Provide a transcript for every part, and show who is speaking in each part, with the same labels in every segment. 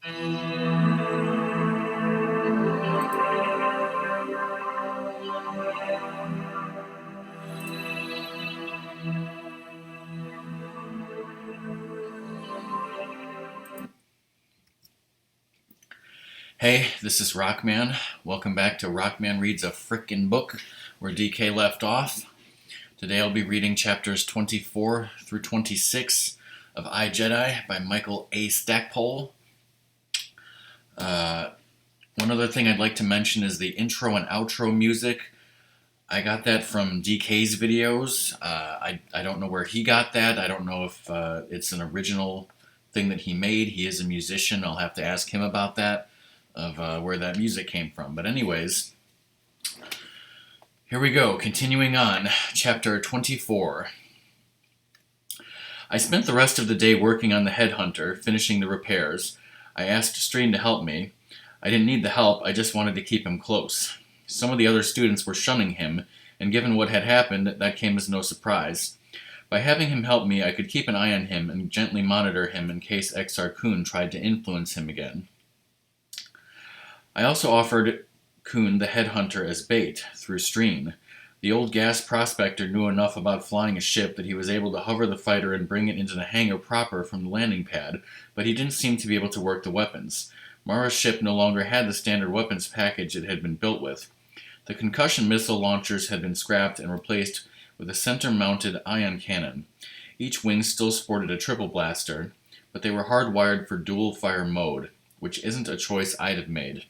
Speaker 1: Hey, this is Rockman. Welcome back to RockMan Reads, a Freakin Book, where DK left off. Today I'll be reading chapters 24 through 26 of Jedi by Michael A. Stackpole. One other thing I'd like to mention is the intro and outro music. I got that from DK's videos. I don't know where he got that. I don't know if it's an original thing that he made. He is a musician. I'll have to ask him about that, of where that music came from. But anyways, here we go. Continuing on, chapter 24. I spent the rest of the day working on the headhunter, finishing the repairs. I asked Streen to help me. I didn't need the help, I just wanted to keep him close. Some of the other students were shunning him, and given what had happened, that came as no surprise. By having him help me, I could keep an eye on him and gently monitor him in case Exar Kun tried to influence him again. I also offered Kun the headhunter as bait, through Streen. The old gas prospector knew enough about flying a ship that he was able to hover the fighter and bring it into the hangar proper from the landing pad, but he didn't seem to be able to work the weapons. Mara's ship no longer had the standard weapons package it had been built with. The concussion missile launchers had been scrapped and replaced with a center-mounted ion cannon. Each wing still sported a triple blaster, but they were hardwired for dual-fire mode, which isn't a choice I'd have made.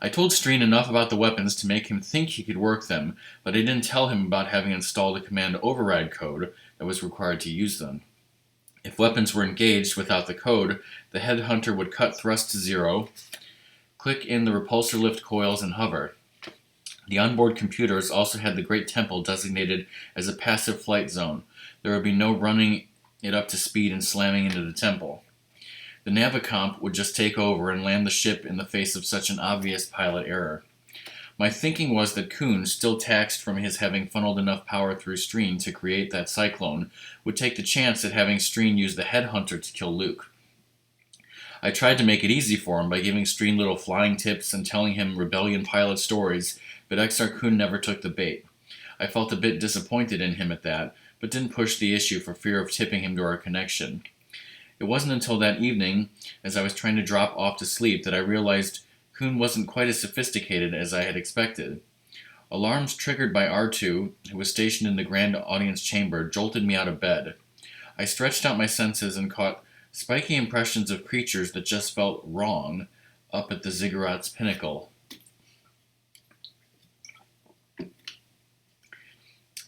Speaker 1: I told Streen enough about the weapons to make him think he could work them, but I didn't tell him about having installed a command override code that was required to use them. If weapons were engaged without the code, the headhunter would cut thrust to 0, click in the repulsor lift coils, and hover. The onboard computers also had the Great Temple designated as a passive flight zone. There would be no running it up to speed and slamming into the temple. The Navicomp would just take over and land the ship in the face of such an obvious pilot error. My thinking was that Kun, still taxed from his having funneled enough power through Streen to create that cyclone, would take the chance at having Streen use the headhunter to kill Luke. I tried to make it easy for him by giving Streen little flying tips and telling him rebellion pilot stories, but Exar Kun never took the bait. I felt a bit disappointed in him at that, but didn't push the issue for fear of tipping him to our connection. It wasn't until that evening, as I was trying to drop off to sleep, that I realized Kun wasn't quite as sophisticated as I had expected. Alarms triggered by R2, who was stationed in the grand audience chamber, jolted me out of bed. I stretched out my senses and caught spiky impressions of creatures that just felt wrong up at the ziggurat's pinnacle.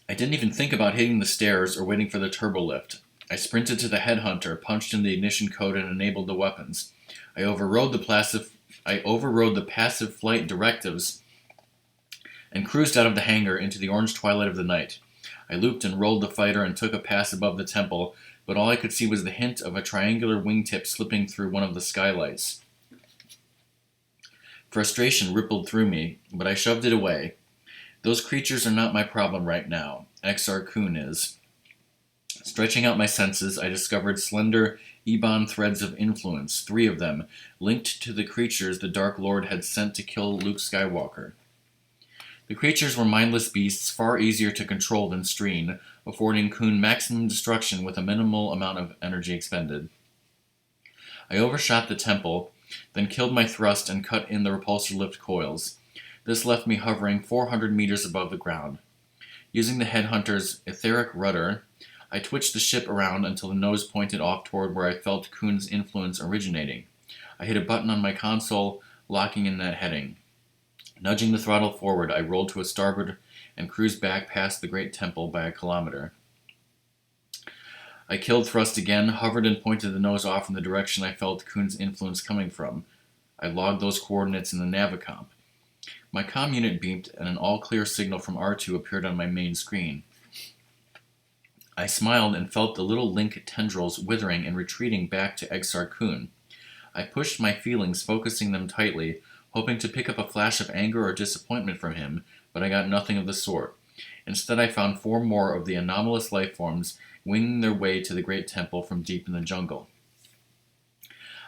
Speaker 1: I didn't even think about hitting the stairs or waiting for the turbolift. I sprinted to the headhunter, punched in the ignition code, and enabled the weapons. I overrode the passive flight directives and cruised out of the hangar into the orange twilight of the night. I looped and rolled the fighter and took a pass above the temple, but all I could see was the hint of a triangular wingtip slipping through one of the skylights. Frustration rippled through me, but I shoved it away. Those creatures are not my problem right now. Exar Kun is. Stretching out my senses, I discovered slender Ebon threads of influence, 3 of them, linked to the creatures the Dark Lord had sent to kill Luke Skywalker. The creatures were mindless beasts far easier to control than Streen, affording Kun maximum destruction with a minimal amount of energy expended. I overshot the temple, then killed my thrust and cut in the repulsor lift coils. This left me hovering 400 meters above the ground. Using the headhunter's etheric rudder, I twitched the ship around until the nose pointed off toward where I felt Kun's influence originating. I hit a button on my console, locking in that heading. Nudging the throttle forward, I rolled to a starboard and cruised back past the Great Temple by a kilometer. I killed thrust again, hovered and pointed the nose off in the direction I felt Kun's influence coming from. I logged those coordinates in the Navicomp. My comm unit beeped and an all-clear signal from R2 appeared on my main screen. I smiled and felt the little link tendrils withering and retreating back to Exar Kun. I pushed my feelings, focusing them tightly, hoping to pick up a flash of anger or disappointment from him, but I got nothing of the sort. Instead, I found 4 more of the anomalous life forms winging their way to the Great Temple from deep in the jungle.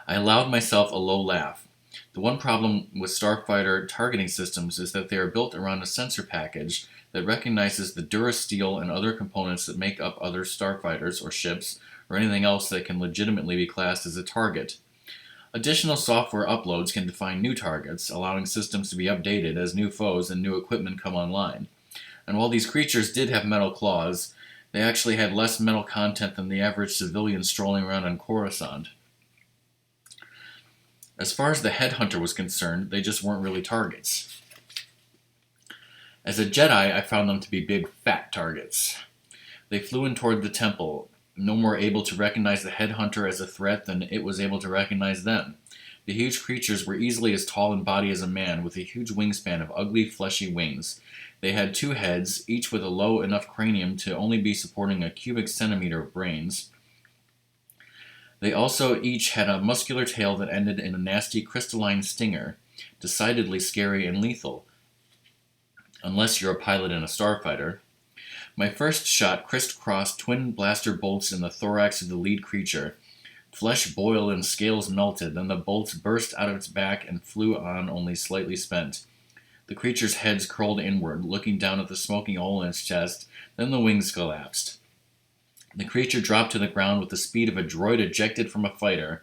Speaker 1: I allowed myself a low laugh. The one problem with starfighter targeting systems is that they are built around a sensor package that recognizes the durasteel and other components that make up other starfighters or ships or anything else that can legitimately be classed as a target. Additional software uploads can define new targets, allowing systems to be updated as new foes and new equipment come online. And while these creatures did have metal claws, they actually had less metal content than the average civilian strolling around on Coruscant. As far as the headhunter was concerned, they just weren't really targets. As a Jedi, I found them to be big, fat targets. They flew in toward the temple, no more able to recognize the headhunter as a threat than it was able to recognize them. The huge creatures were easily as tall in body as a man, with a huge wingspan of ugly, fleshy wings. They had 2 heads, each with a low enough cranium to only be supporting a cubic centimeter of brains. They also each had a muscular tail that ended in a nasty crystalline stinger, decidedly scary and lethal, unless you're a pilot in a starfighter. My first shot crisscrossed twin blaster bolts in the thorax of the lead creature. Flesh boiled and scales melted, then the bolts burst out of its back and flew on only slightly spent. The creature's head curled inward, looking down at the smoking hole in its chest, then the wings collapsed. The creature dropped to the ground with the speed of a droid ejected from a fighter.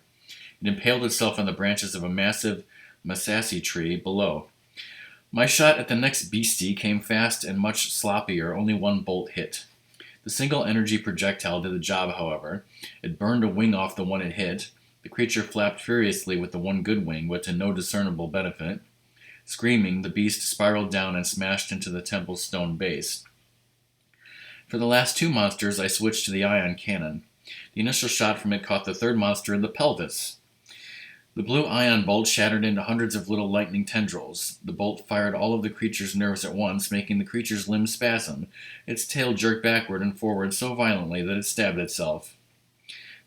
Speaker 1: It impaled itself on the branches of a massive masassy tree below. My shot at the next beastie came fast and much sloppier, only 1 bolt hit. The single energy projectile did the job, however. It burned a wing off the one it hit. The creature flapped furiously with the one good wing, but to no discernible benefit. Screaming, the beast spiraled down and smashed into the temple's stone base. For the last 2 monsters, I switched to the ion cannon. The initial shot from it caught the 3rd monster in the pelvis. The blue ion bolt shattered into hundreds of little lightning tendrils. The bolt fired all of the creature's nerves at once, making the creature's limbs spasm. Its tail jerked backward and forward so violently that it stabbed itself.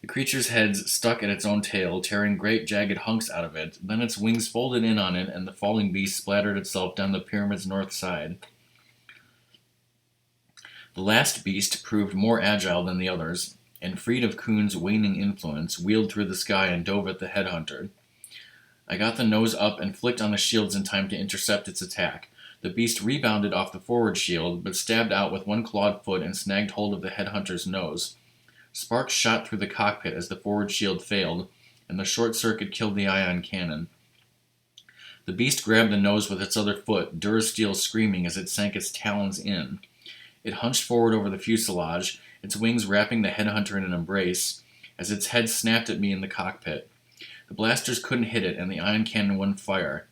Speaker 1: The creature's head stuck at its own tail, tearing great jagged hunks out of it. Then its wings folded in on it, and the falling beast splattered itself down the pyramid's north side. The last beast proved more agile than the others, and freed of Kuhn's waning influence, wheeled through the sky and dove at the headhunter. I got the nose up and flicked on the shields in time to intercept its attack. The beast rebounded off the forward shield, but stabbed out with one clawed foot and snagged hold of the headhunter's nose. Sparks shot through the cockpit as the forward shield failed, and the short circuit killed the ion cannon. The beast grabbed the nose with its other foot, durasteel screaming as it sank its talons in. It hunched forward over the fuselage, its wings wrapping the headhunter in an embrace, as its head snapped at me in the cockpit. The blasters couldn't hit it, and the ion cannon wouldn't fire.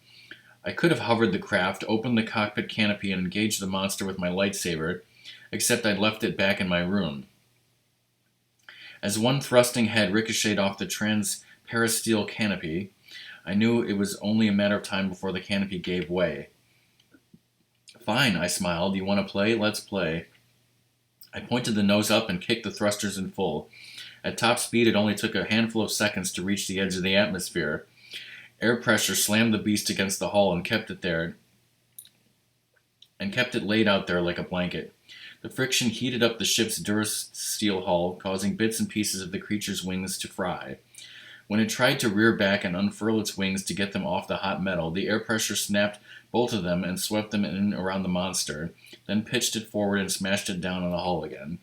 Speaker 1: I could have hovered the craft, opened the cockpit canopy, and engaged the monster with my lightsaber, except I'd left it back in my room. As one thrusting head ricocheted off the transparasteel canopy, I knew it was only a matter of time before the canopy gave way. "Fine," I smiled. "You want to play? Let's play." I pointed the nose up and kicked the thrusters in full. At top speed, it only took a handful of seconds to reach the edge of the atmosphere. Air pressure slammed the beast against the hull and kept it laid out there like a blanket. The friction heated up the ship's durasteel hull, causing bits and pieces of the creature's wings to fry. When it tried to rear back and unfurl its wings to get them off the hot metal, the air pressure snapped both of them and swept them in around the monster, then pitched it forward and smashed it down on the hull again.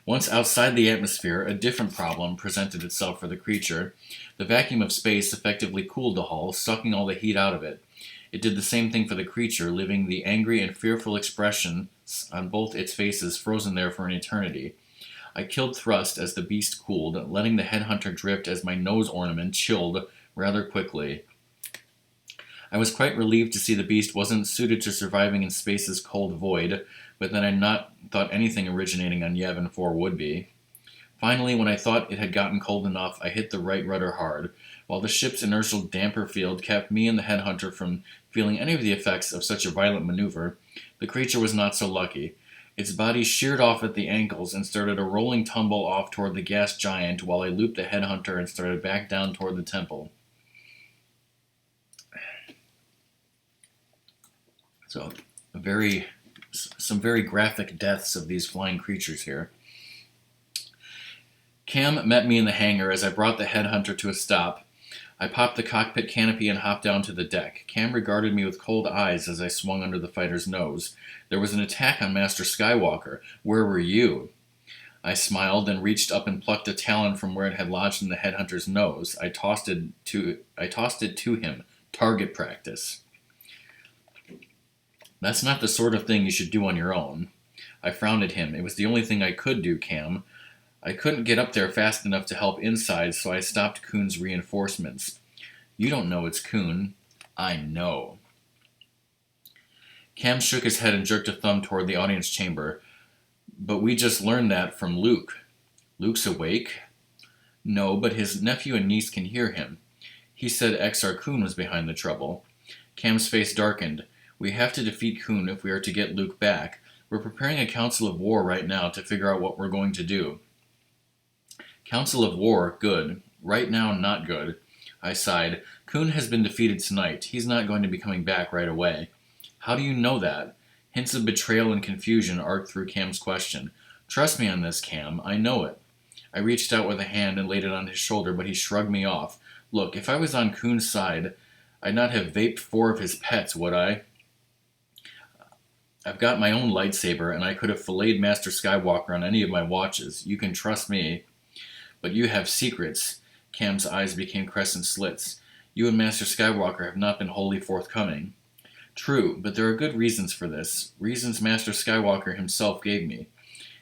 Speaker 1: Once outside the atmosphere, a different problem presented itself for the creature. The vacuum of space effectively cooled the hull, sucking all the heat out of it. It did the same thing for the creature, leaving the angry and fearful expressions on both its faces frozen there for an eternity. I killed thrust as the beast cooled, letting the headhunter drift as my nose ornament chilled rather quickly. I was quite relieved to see the beast wasn't suited to surviving in space's cold void, but then I'd not thought anything originating on Yavin 4 would be. Finally, when I thought it had gotten cold enough, I hit the right rudder hard. While the ship's inertial damper field kept me and the headhunter from feeling any of the effects of such a violent maneuver, the creature was not so lucky. Its body sheared off at the ankles and started a rolling tumble off toward the gas giant while I looped the headhunter and started back down toward the temple. So, some very graphic deaths of these flying creatures here. Cam met me in the hangar as I brought the headhunter to a stop. I popped the cockpit canopy and hopped down to the deck. Cam regarded me with cold eyes as I swung under the fighter's nose. There was an attack on Master Skywalker. Where were you? I smiled, then reached up and plucked a talon from where it had lodged in the headhunter's nose. I tossed it to him. Target practice. That's not the sort of thing you should do on your own. I frowned at him. It was the only thing I could do, Cam. I couldn't get up there fast enough to help inside, so I stopped Kuhn's reinforcements. You don't know it's Kuhn. I know. Cam shook his head and jerked a thumb toward the audience chamber. But we just learned that from Luke. Luke's awake? No, but his nephew and niece can hear him. He said Exar Kun was behind the trouble. Cam's face darkened. We have to defeat Kun if we are to get Luke back. We're preparing a council of war right now to figure out what we're going to do. Council of War, good. Right now, not good. I sighed. Kun has been defeated tonight. He's not going to be coming back right away. How do you know that? Hints of betrayal and confusion arced through Cam's question. Trust me on this, Cam. I know it. I reached out with a hand and laid it on his shoulder, but he shrugged me off. Look, if I was on Kun's side, I'd not have vaped 4 of his pets, would I? I've got my own lightsaber, and I could have filleted Master Skywalker on any of my watches. You can trust me. But you have secrets. Cam's eyes became crescent slits. You and Master Skywalker have not been wholly forthcoming. True, but there are good reasons for this. Reasons Master Skywalker himself gave me.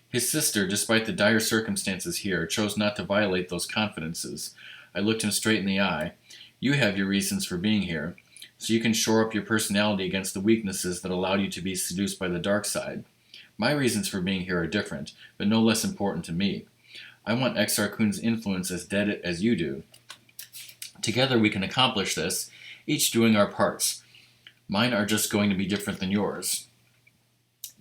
Speaker 1: His sister, despite the dire circumstances here, chose not to violate those confidences. I looked him straight in the eye. You have your reasons for being here, so you can shore up your personality against the weaknesses that allowed you to be seduced by the dark side. My reasons for being here are different, but no less important to me. I want Exar Kun's influence as dead as you do. Together we can accomplish this, each doing our parts. Mine are just going to be different than yours.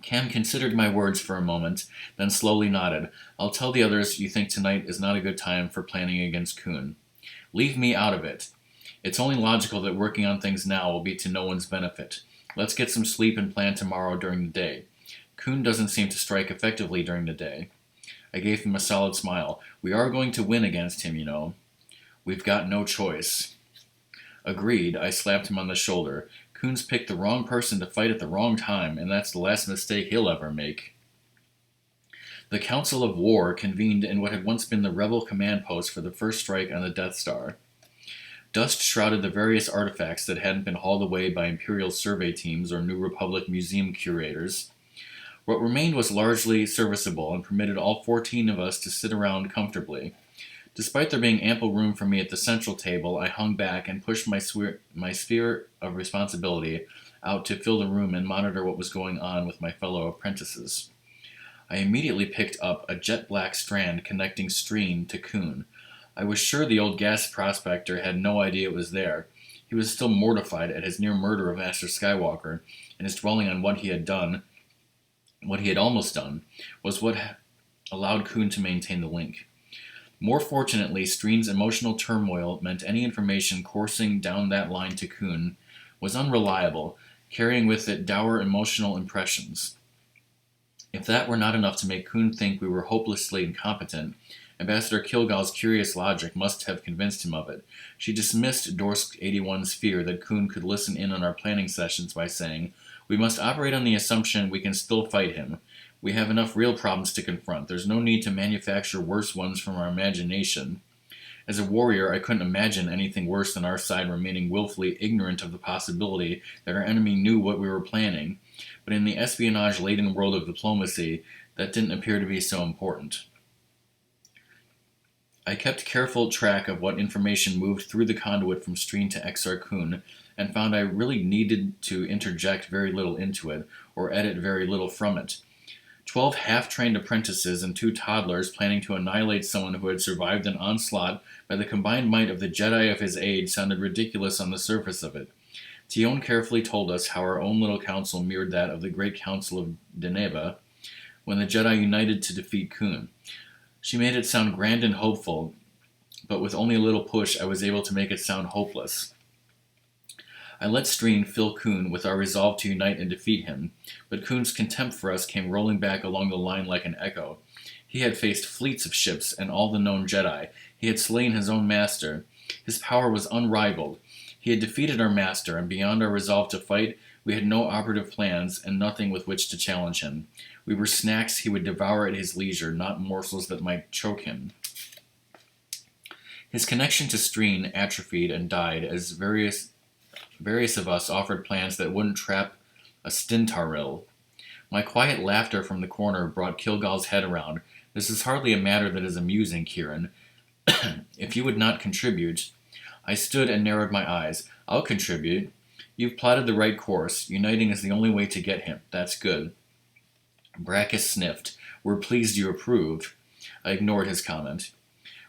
Speaker 1: Cam considered my words for a moment, then slowly nodded. I'll tell the others you think tonight is not a good time for planning against Kun. Leave me out of it. It's only logical that working on things now will be to no one's benefit. Let's get some sleep and plan tomorrow during the day. Kun doesn't seem to strike effectively during the day. I gave him a solid smile. We are going to win against him, you know. We've got no choice. Agreed. I slapped him on the shoulder. Kun's picked the wrong person to fight at the wrong time, and that's the last mistake he'll ever make. The Council of War convened in what had once been the rebel command post for the first strike on the Death Star. Dust shrouded the various artifacts that hadn't been hauled away by Imperial survey teams or New Republic museum curators. What remained was largely serviceable and permitted all 14 of us to sit around comfortably. Despite there being ample room for me at the central table, I hung back and pushed my sphere of responsibility out to fill the room and monitor what was going on with my fellow apprentices. I immediately picked up a jet-black strand connecting Streen to Kun. I was sure the old gas prospector had no idea it was there. He was still mortified at his near murder of Master Skywalker, and his dwelling on what he had almost done, was what allowed Kun to maintain the link. More fortunately, Streen's emotional turmoil meant any information coursing down that line to Kun was unreliable, carrying with it dour emotional impressions. If that were not enough to make Kun think we were hopelessly incompetent, Ambassador Kilgal's curious logic must have convinced him of it. She dismissed Dorsk 81's fear that Kun could listen in on our planning sessions by saying, "We must operate on the assumption we can still fight him. We have enough real problems to confront. There's no need to manufacture worse ones from our imagination." As a warrior, I couldn't imagine anything worse than our side remaining willfully ignorant of the possibility that our enemy knew what we were planning. But in the espionage-laden world of diplomacy, that didn't appear to be so important. I kept careful track of what information moved through the conduit from Streen to Exar Kun, and found I really needed to interject very little into it, or edit very little from it. 12 half-trained apprentices and 2 toddlers planning to annihilate someone who had survived an onslaught by the combined might of the Jedi of his age sounded ridiculous on the surface of it. Tion carefully told us how our own little council mirrored that of the Great Council of Deneba, when the Jedi united to defeat Kun. She made it sound grand and hopeful, but with only a little push I was able to make it sound hopeless. I let Streen fill Kun with our resolve to unite and defeat him, but Kun's contempt for us came rolling back along the line like an echo. He had faced fleets of ships and all the known Jedi. He had slain his own master. His power was unrivaled. He had defeated our master, and beyond our resolve to fight, we had no operative plans and nothing with which to challenge him. We were snacks he would devour at his leisure, not morsels that might choke him. His connection to Streen atrophied and died as various of us offered plans that wouldn't trap a Stintaril. My quiet laughter from the corner brought Kilgal's head around. This is hardly a matter that is amusing, Kieran. If you would not contribute... I stood and narrowed my eyes. I'll contribute. You've plotted the right course. Uniting is the only way to get him. That's good. Brackus sniffed. We're pleased you approved. I ignored his comment.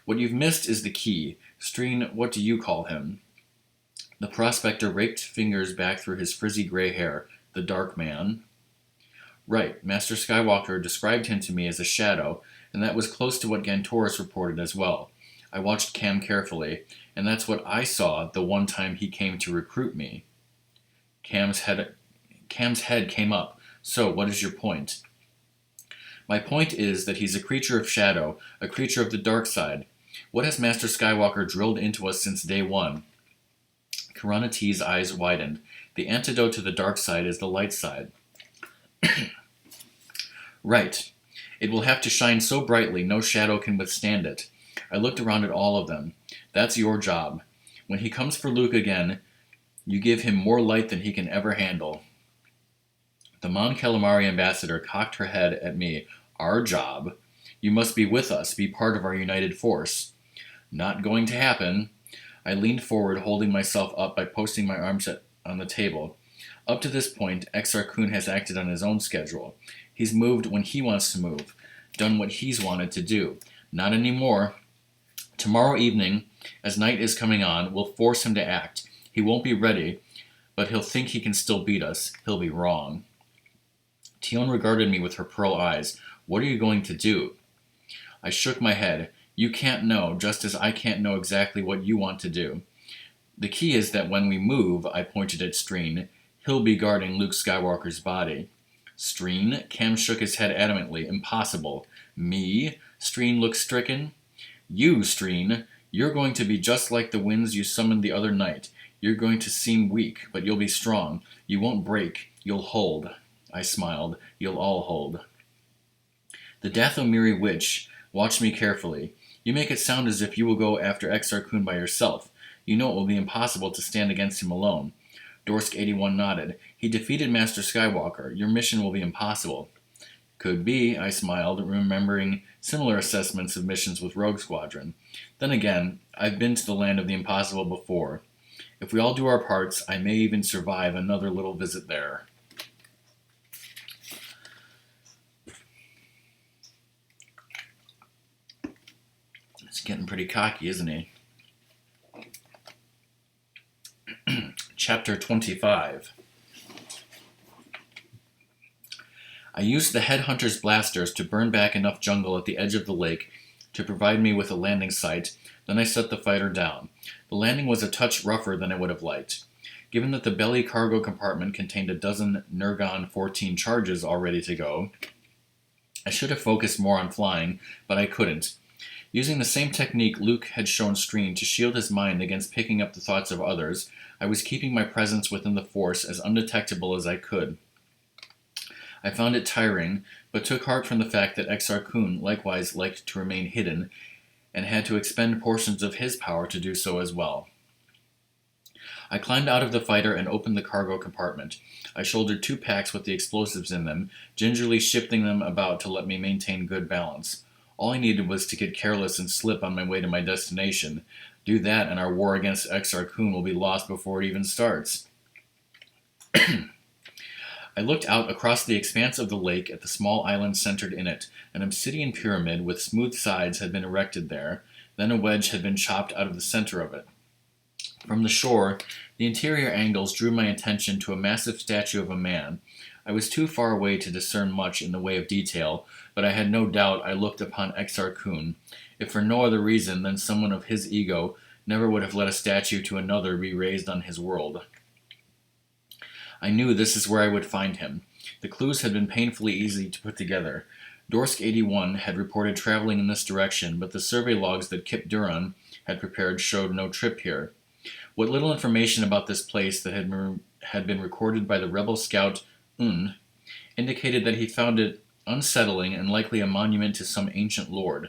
Speaker 1: What you've missed is the key. Streen, what do you call him? The prospector raked fingers back through his frizzy gray hair. The Dark Man. Right. Master Skywalker described him to me as a shadow, and that was close to what Gantoris reported as well. I watched Cam carefully, and that's what I saw the one time he came to recruit me. Cam's head came up. So, what is your point? My point is that he's a creature of shadow, a creature of the dark side. What has Master Skywalker drilled into us since day one? Karana T's eyes widened. The antidote to the dark side is the light side. Right. It will have to shine so brightly no shadow can withstand it. I looked around at all of them. That's your job. When he comes for Luke again, you give him more light than he can ever handle. The Mon Calamari ambassador cocked her head at me. Our job? You must be with us, be part of our united force. Not going to happen. I leaned forward, holding myself up by posting my arms on the table. Up to this point, Exar Kun has acted on his own schedule. He's moved when he wants to move, done what he's wanted to do. Not anymore. Tomorrow evening, as night is coming on, we'll force him to act. He won't be ready, but he'll think he can still beat us. He'll be wrong. Tion regarded me with her pearl eyes. What are you going to do? I shook my head. You can't know, just as I can't know exactly what you want to do. The key is that when we move, I pointed at Streen, he'll be guarding Luke Skywalker's body. Streen? Cam shook his head adamantly. Impossible. Me? Streen looked stricken. You, Streen. You're going to be just like the winds you summoned the other night. You're going to seem weak, but you'll be strong. You won't break. You'll hold. I smiled. You'll all hold. The Dathomiri witch watched me carefully. You make it sound as if you will go after Exar Kun by yourself. You know it will be impossible to stand against him alone. Dorsk 81 nodded. He defeated Master Skywalker. Your mission will be impossible. Could be, I smiled, remembering similar assessments of missions with Rogue Squadron. Then again, I've been to the land of the impossible before. If we all do our parts, I may even survive another little visit there. He's getting pretty cocky, isn't he? Chapter 25. I used the headhunter's blasters to burn back enough jungle at the edge of the lake to provide me with a landing site, then I set the fighter down. The landing was a touch rougher than I would have liked. Given that the belly cargo compartment contained a dozen Nergon 14 charges all ready to go, I should have focused more on flying, but I couldn't. Using the same technique Luke had shown Streen to shield his mind against picking up the thoughts of others, I was keeping my presence within the Force as undetectable as I could. I found it tiring, but took heart from the fact that Exar Kun likewise liked to remain hidden, and had to expend portions of his power to do so as well. I climbed out of the fighter and opened the cargo compartment. I shouldered 2 packs with the explosives in them, gingerly shifting them about to let me maintain good balance. All I needed was to get careless and slip on my way to my destination. Do that, and our war against Exar Kun will be lost before it even starts. I looked out across the expanse of the lake at the small island centered in it. An obsidian pyramid with smooth sides had been erected there. Then a wedge had been chopped out of the center of it. From the shore, the interior angles drew my attention to a massive statue of a man. I was too far away to discern much in the way of detail, but I had no doubt I looked upon Exar Kun, if for no other reason than someone of his ego never would have let a statue to another be raised on his world. I knew this is where I would find him. The clues had been painfully easy to put together. Dorsk 81 had reported traveling in this direction, but the survey logs that Kip Duran had prepared showed no trip here. What little information about this place that had been recorded by the rebel scout Un indicated that he found it unsettling and likely a monument to some ancient lord.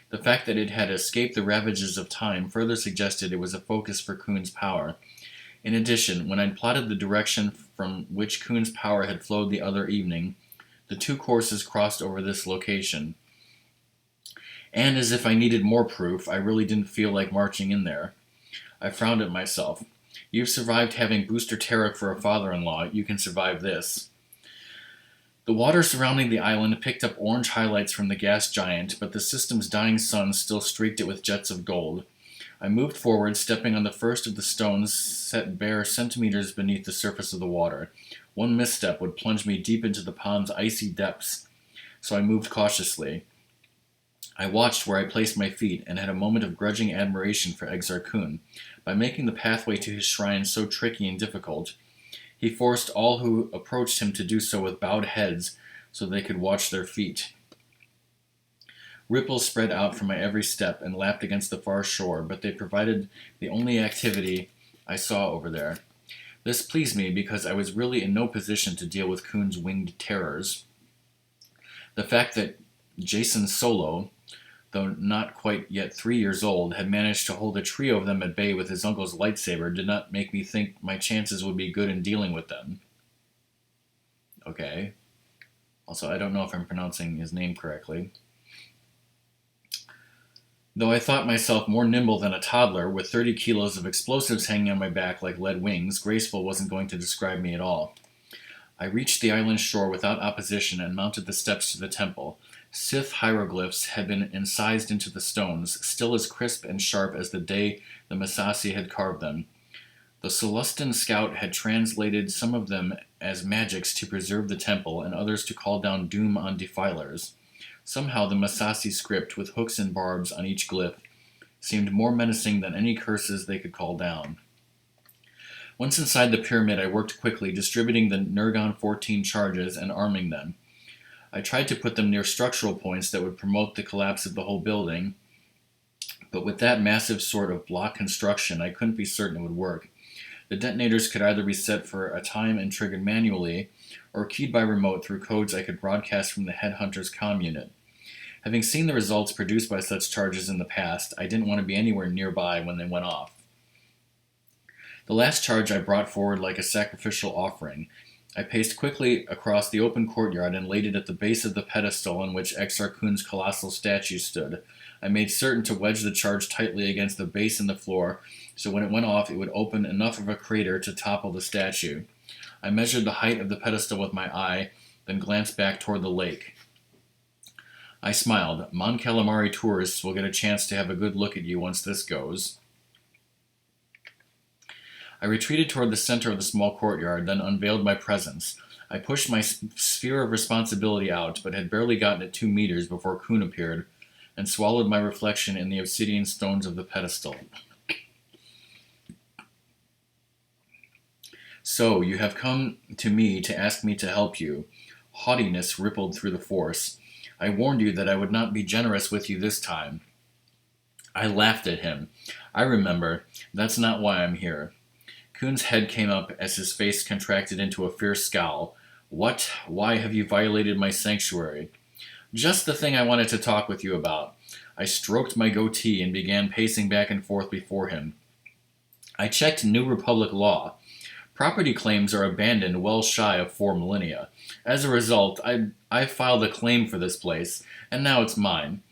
Speaker 1: The fact that it had escaped the ravages of time further suggested it was a focus for Kuhn's power. In addition, when I'd plotted the direction from which Kuhn's power had flowed the other evening, the two courses crossed over this location. And as if I needed more proof, I really didn't feel like marching in there. I frowned at myself. You've survived having Booster Tarek for a father-in-law. You can survive this. The water surrounding the island picked up orange highlights from the gas giant, but the system's dying sun still streaked it with jets of gold. I moved forward, stepping on the first of the stones set bare centimeters beneath the surface of the water. One misstep would plunge me deep into the pond's icy depths, so I moved cautiously. I watched where I placed my feet and had a moment of grudging admiration for Exar Kun. By making the pathway to his shrine so tricky and difficult, he forced all who approached him to do so with bowed heads so they could watch their feet. Ripples spread out from my every step and lapped against the far shore, but they provided the only activity I saw over there. This pleased me because I was really in no position to deal with Kuhn's winged terrors. The fact that Jason Solo, though not quite yet 3 years old, had managed to hold a trio of them at bay with his uncle's lightsaber did not make me think my chances would be good in dealing with them. Okay. Also, I don't know if I'm pronouncing his name correctly. Though I thought myself more nimble than a toddler, with 30 kilos of explosives hanging on my back like lead wings, graceful wasn't going to describe me at all. I reached the island shore without opposition and mounted the steps to the temple. Sith hieroglyphs had been incised into the stones, still as crisp and sharp as the day the Massassi had carved them. The Celestin scout had translated some of them as magics to preserve the temple and others to call down doom on defilers. Somehow the Massassi script, with hooks and barbs on each glyph, seemed more menacing than any curses they could call down. Once inside the pyramid, I worked quickly, distributing the Nurgon 14 charges and arming them. I tried to put them near structural points that would promote the collapse of the whole building, but with that massive sort of block construction, I couldn't be certain it would work. The detonators could either be set for a time and triggered manually, or keyed by remote through codes I could broadcast from the Headhunter's comm unit. Having seen the results produced by such charges in the past, I didn't want to be anywhere nearby when they went off. The last charge I brought forward like a sacrificial offering. I paced quickly across the open courtyard and laid it at the base of the pedestal on which Exar Kun's colossal statue stood. I made certain to wedge the charge tightly against the base in the floor, so when it went off it would open enough of a crater to topple the statue. I measured the height of the pedestal with my eye, then glanced back toward the lake. I smiled. Mon Calamari tourists will get a chance to have a good look at you once this goes. I retreated toward the center of the small courtyard, then unveiled my presence. I pushed my sphere of responsibility out, but had barely gotten it 2 meters before Kuhn appeared, and swallowed my reflection in the obsidian stones of the pedestal. So, you have come to me to ask me to help you. Haughtiness rippled through the force. I warned you that I would not be generous with you this time. I laughed at him. I remember. That's not why I'm here. Kuhn's head came up as his face contracted into a fierce scowl. What? Why have you violated my sanctuary? Just the thing I wanted to talk with you about. I stroked my goatee and began pacing back and forth before him. I checked New Republic law. Property claims are abandoned well shy of 4 millennia. As a result, I filed a claim for this place, and now it's mine.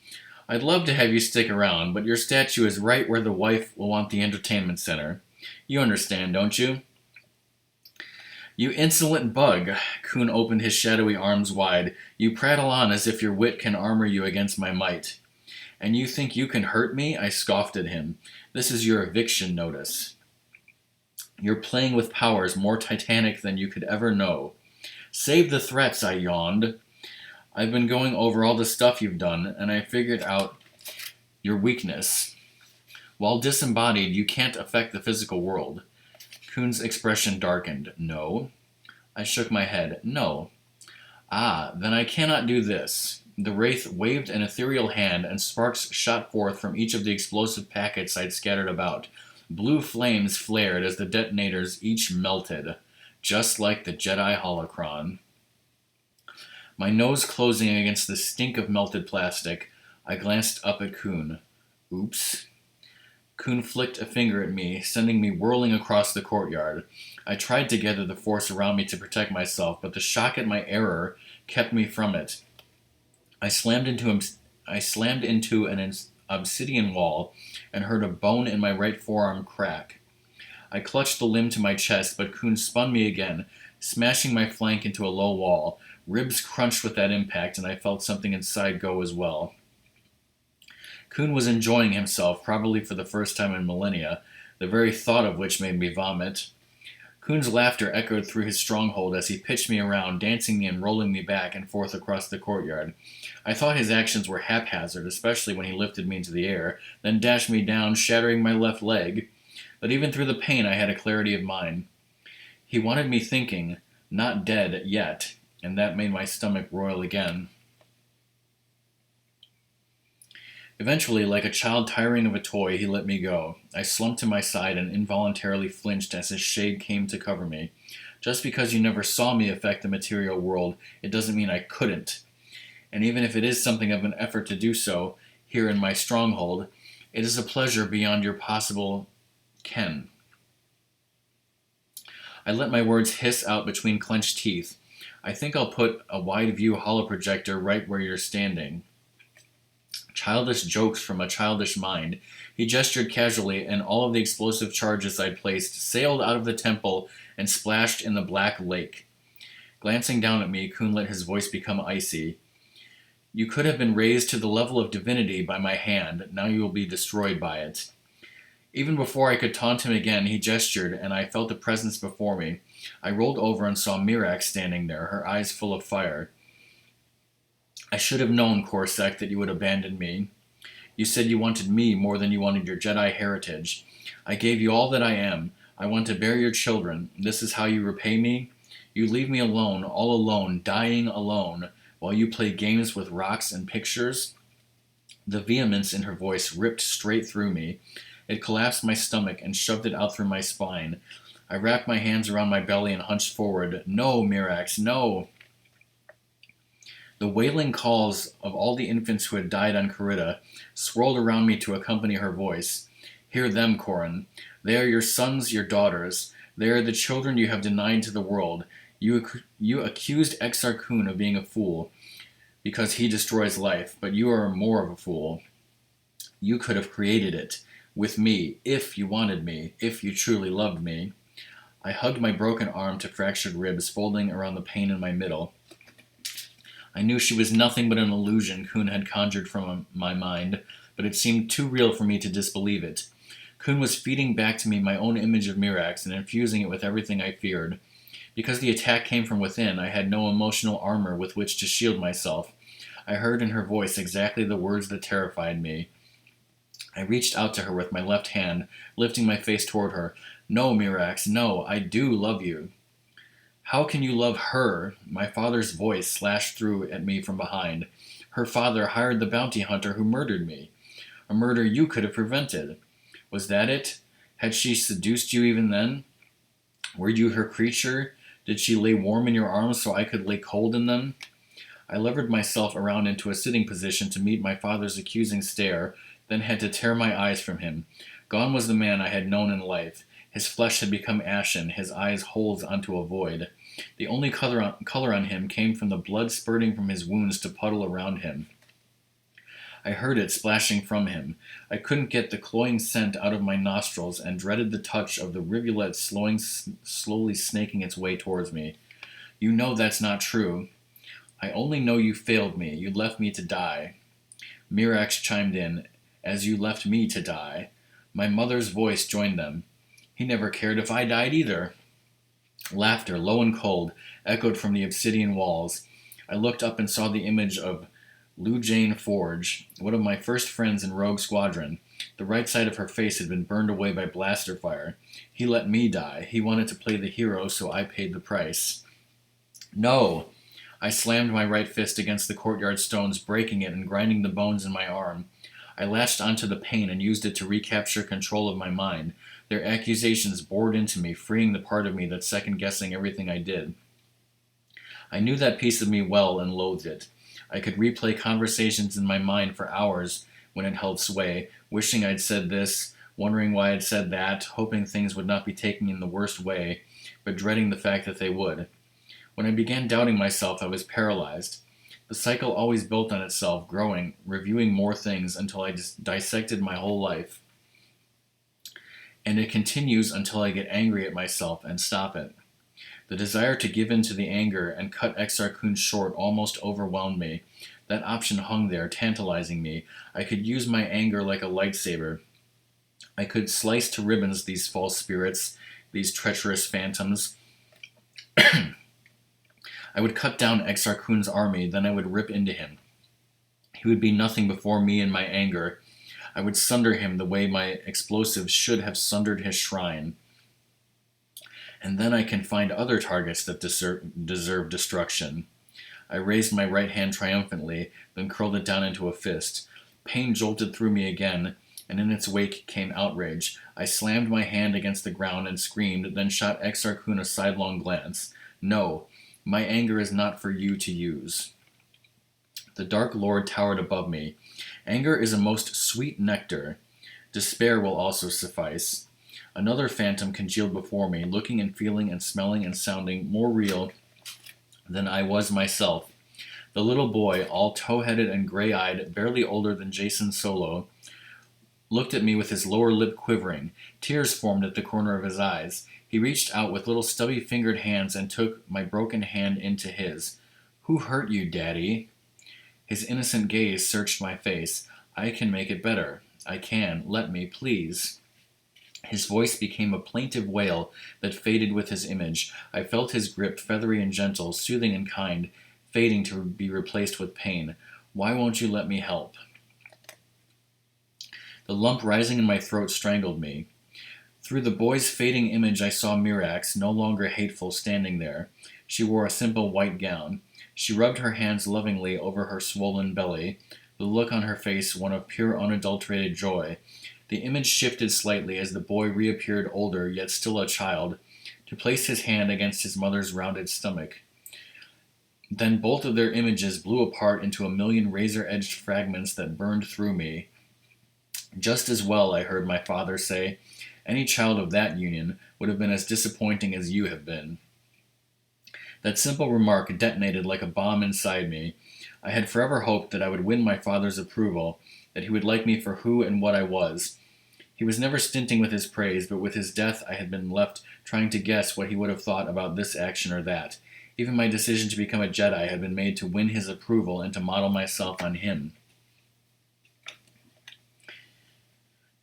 Speaker 1: I'd love to have you stick around, but your statue is right where the wife will want the entertainment center. You understand, don't you? You insolent bug. Kuhn opened his shadowy arms wide. You prattle on as if your wit can armor you against my might. And you think you can hurt me? I scoffed at him. This is your eviction notice. You're playing with powers more titanic than you could ever know. Save the threats, I yawned. I've been going over all the stuff you've done, and I figured out your weakness. While disembodied, you can't affect the physical world. Kuhn's expression darkened. No. I shook my head. No. Ah, then I cannot do this. The wraith waved an ethereal hand, and sparks shot forth from each of the explosive packets I'd scattered about. Blue flames flared as the detonators each melted, just like the Jedi holocron. My nose closing against the stink of melted plastic, I glanced up at Kuhn. Oops. Kuhn flicked a finger at me, sending me whirling across the courtyard. I tried to gather the force around me to protect myself, but the shock at my error kept me from it. I slammed into an obsidian wall and heard a bone in my right forearm crack. I clutched the limb to my chest, but Kuhn spun me again, smashing my flank into a low wall. Ribs crunched with that impact, and I felt something inside go as well. Kuhn was enjoying himself, probably for the first time in millennia, the very thought of which made me vomit. Kuhn's laughter echoed through his stronghold as he pitched me around, dancing me and rolling me back and forth across the courtyard. I thought his actions were haphazard, especially when he lifted me into the air, then dashed me down, shattering my left leg. But even through the pain, I had a clarity of mind. He wanted me thinking, not dead yet, and that made my stomach roil again. Eventually, like a child tiring of a toy, he let me go. I slumped to my side and involuntarily flinched as his shade came to cover me. Just because you never saw me affect the material world, it doesn't mean I couldn't. And even if it is something of an effort to do so, here in my stronghold, it is a pleasure beyond your possible ken. I let my words hiss out between clenched teeth. I think I'll put a wide-view holoprojector right where you're standing. Childish jokes from a childish mind. He gestured casually, and all of the explosive charges I'd placed sailed out of the temple and splashed in the black lake. Glancing down at me, Kuhn let his voice become icy. You could have been raised to the level of divinity by my hand. Now you will be destroyed by it. Even before I could taunt him again, he gestured, and I felt a presence before me. I rolled over and saw Mirax standing there, her eyes full of fire. I should have known, Corsac, that you would abandon me. You said you wanted me more than you wanted your Jedi heritage. I gave you all that I am. I want to bear your children. This is how you repay me? You leave me alone, all alone, dying alone, while you play games with rocks and pictures? The vehemence in her voice ripped straight through me. It collapsed my stomach and shoved it out through my spine. I wrapped my hands around my belly and hunched forward. No, Mirax, no! The wailing calls of all the infants who had died on Carida swirled around me to accompany her voice. Hear them, Corrin. They are your sons, your daughters. They are the children you have denied to the world. You accused Exar Kun of being a fool because he destroys life, but you are more of a fool. You could have created it. With me, if you wanted me, if you truly loved me. I hugged my broken arm to fractured ribs, folding around the pain in my middle. I knew she was nothing but an illusion Kuhn had conjured from my mind, but it seemed too real for me to disbelieve it. Kuhn was feeding back to me my own image of Mirax and infusing it with everything I feared. Because the attack came from within, I had no emotional armor with which to shield myself. I heard in her voice exactly the words that terrified me. I reached out to her with my left hand, lifting my face toward her. No, Mirax, no, I do love you. How can you love her? My father's voice slashed through at me from behind. Her father hired the bounty hunter who murdered me. A murder you could have prevented. Was that it? Had she seduced you even then? Were you her creature? Did she lay warm in your arms so I could lay cold in them? I levered myself around into a sitting position to meet my father's accusing stare, then had to tear my eyes from him. Gone was the man I had known in life. His flesh had become ashen, his eyes holes onto a void. The only color on him came from the blood spurting from his wounds to puddle around him. I heard it splashing from him. I couldn't get the cloying scent out of my nostrils and dreaded the touch of the rivulet slowly snaking its way towards me. You know that's not true. I only know you failed me. You left me to die. Mirax chimed in, as you left me to die. My mother's voice joined them. He never cared if I died either. Laughter, low and cold, echoed from the obsidian walls. I looked up and saw the image of Lou Jane Forge, one of my first friends in Rogue Squadron. The right side of her face had been burned away by blaster fire. He let me die. He wanted to play the hero, so I paid the price. No! I slammed my right fist against the courtyard stones, breaking it and grinding the bones in my arm. I latched onto the pain and used it to recapture control of my mind. Their accusations bored into me, freeing the part of me that's second-guessing everything I did. I knew that piece of me well and loathed it. I could replay conversations in my mind for hours when it held sway, wishing I'd said this, wondering why I'd said that, hoping things would not be taken in the worst way, but dreading the fact that they would. When I began doubting myself, I was paralyzed. The cycle always built on itself, growing, reviewing more things until I dissected my whole life. And it continues until I get angry at myself and stop it. The desire to give in to the anger and cut Exar Kun short almost overwhelmed me. That option hung there, tantalizing me. I could use my anger like a lightsaber. I could slice to ribbons these false spirits, these treacherous phantoms. I would cut down Exar Kun's army, then I would rip into him. He would be nothing before me in my anger. I would sunder him the way my explosives should have sundered his shrine. And then I can find other targets that deserve destruction. I raised my right hand triumphantly, then curled it down into a fist. Pain jolted through me again, and in its wake came outrage. I slammed my hand against the ground and screamed, then shot Exar Kun a sidelong glance. No, my anger is not for you to use. The Dark Lord towered above me. Anger is a most sweet nectar. Despair will also suffice. Another phantom congealed before me, looking and feeling and smelling and sounding more real than I was myself. The little boy, all tow-headed and gray-eyed, barely older than Jason Solo, looked at me with his lower lip quivering. Tears formed at the corner of his eyes. He reached out with little stubby-fingered hands and took my broken hand into his. "Who hurt you, Daddy?" His innocent gaze searched my face. "I can make it better. I can. Let me, please." His voice became a plaintive wail that faded with his image. I felt his grip, feathery and gentle, soothing and kind, fading to be replaced with pain. "Why won't you let me help?" The lump rising in my throat strangled me. Through the boy's fading image I saw Mirax, no longer hateful, standing there. She wore a simple white gown. She rubbed her hands lovingly over her swollen belly, the look on her face one of pure unadulterated joy. The image shifted slightly as the boy reappeared older, yet still a child, to place his hand against his mother's rounded stomach. Then both of their images blew apart into a million razor-edged fragments that burned through me. "Just as well," I heard my father say. "Any child of that union would have been as disappointing as you have been." That simple remark detonated like a bomb inside me. I had forever hoped that I would win my father's approval, that he would like me for who and what I was. He was never stinting with his praise, but with his death I had been left trying to guess what he would have thought about this action or that. Even my decision to become a Jedi had been made to win his approval and to model myself on him.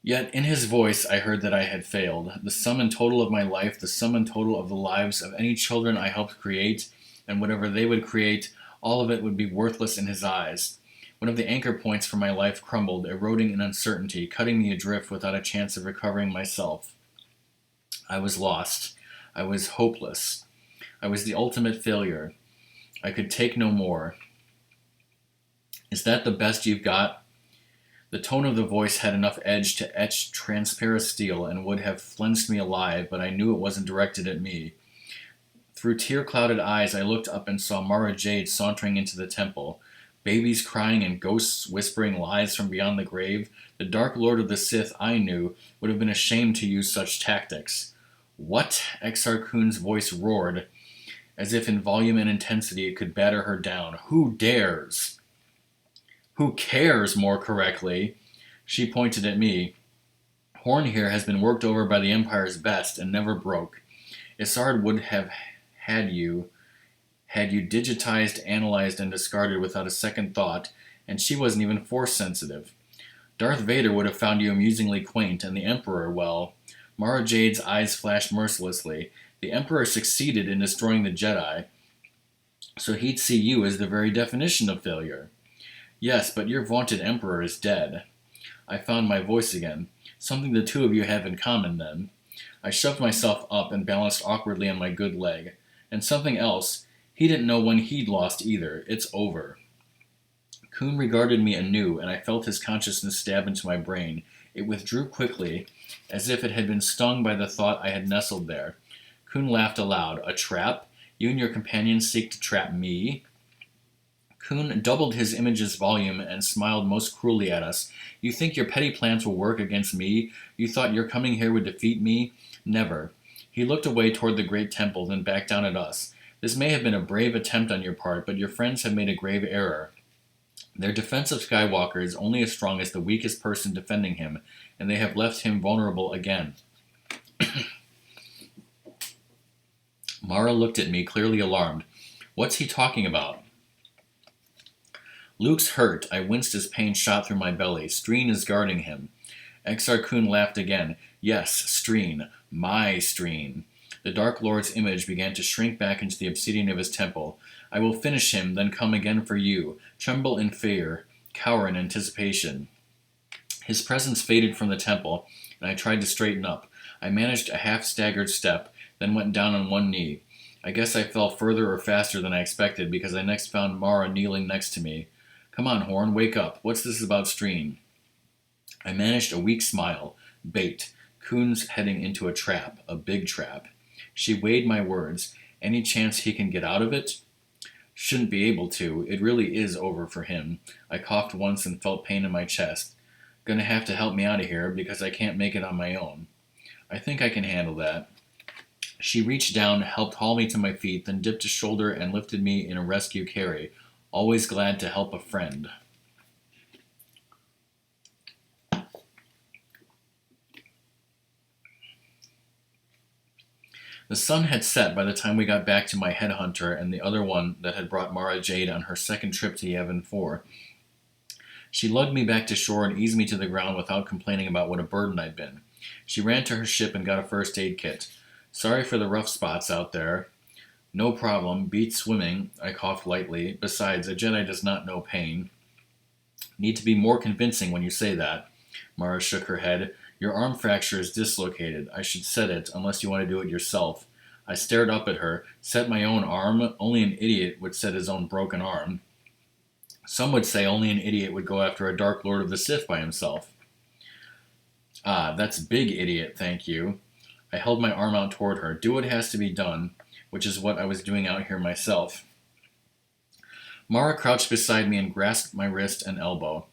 Speaker 1: Yet in his voice I heard that I had failed. The sum and total of my life, the sum and total of the lives of any children I helped create, and whatever they would create, all of it would be worthless in his eyes. One of the anchor points for my life crumbled, eroding in uncertainty, cutting me adrift without a chance of recovering myself. I was lost. I was hopeless. I was the ultimate failure. I could take no more. "Is that the best you've got?" The tone of the voice had enough edge to etch transparent steel and would have flensed me alive, but I knew it wasn't directed at me. Through tear-clouded eyes I looked up and saw Mara Jade sauntering into the temple. Babies crying and ghosts whispering lies from beyond the grave. The Dark Lord of the Sith, I knew, would have been ashamed to use such tactics. "What?" Exar Kun's voice roared, as if in volume and intensity it could batter her down. "Who dares?" "Who cares, more correctly?" She pointed at me. "Horn here has been worked over by the Empire's best and never broke. Isard would have had you digitized, analyzed, and discarded without a second thought, and she wasn't even Force-sensitive. Darth Vader would have found you amusingly quaint, and the Emperor, well..." Mara Jade's eyes flashed mercilessly. "The Emperor succeeded in destroying the Jedi, so he'd see you as the very definition of failure." "Yes, but your vaunted Emperor is dead." I found my voice again. "Something the two of you have in common, then." I shoved myself up and balanced awkwardly on my good leg. "And something else. He didn't know when he'd lost either. It's over. Kuhn regarded me anew, and I felt his consciousness stab into my brain. It withdrew quickly, as if it had been stung by the thought I had nestled there. Kuhn laughed aloud. A trap? You and your companions seek to trap me? Kuhn doubled his image's volume and smiled most cruelly at us. You think your petty plans will work against me? You thought your coming here would defeat me? Never. He looked away toward the great temple, then back down at us. This may have been a brave attempt on your part, but your friends have made a grave error. Their defense of Skywalker is only as strong as the weakest person defending him, and they have left him vulnerable again. Mara looked at me, clearly alarmed. What's he talking about? Luke's hurt. I winced as pain shot through my belly. Streen is guarding him. Exar Kun laughed again. Yes, Streen. My Streen. The Dark Lord's image began to shrink back into the obsidian of his temple. I will finish him, then come again for you. Tremble in fear. Cower in anticipation. His presence faded from the temple, and I tried to straighten up. I managed a half-staggered step, then went down on one knee. I guess I fell further or faster than I expected, because I next found Mara kneeling next to me. Come on, Horn, wake up. What's this about Streen? I managed a weak smile. Bait. Kuhn's heading into a trap. A big trap. She weighed my words. Any chance he can get out of it? Shouldn't be able to. It really is over for him. I coughed once and felt pain in my chest. Gonna have to help me out of here, because I can't make it on my own. I think I can handle that. She reached down, helped haul me to my feet, then dipped a shoulder and lifted me in a rescue carry. Always glad to help a friend. The sun had set by the time we got back to my headhunter and the other one that had brought Mara Jade on her second trip to Yavin 4. She lugged me back to shore and eased me to the ground without complaining about what a burden I'd been. She ran to her ship and got a first aid kit. Sorry for the rough spots out there. No problem. Beat swimming. I coughed lightly. Besides, a Jedi does not know pain. Need to be more convincing when you say that. Mara shook her head. Your arm fracture is dislocated. I should set it, unless you want to do it yourself. I stared up at her. Set my own arm? Only an idiot would set his own broken arm. Some would say only an idiot would go after a Dark Lord of the Sith by himself. Ah, that's big idiot, thank you. I held my arm out toward her. Do what has to be done, which is what I was doing out here myself. Mara crouched beside me and grasped my wrist and elbow.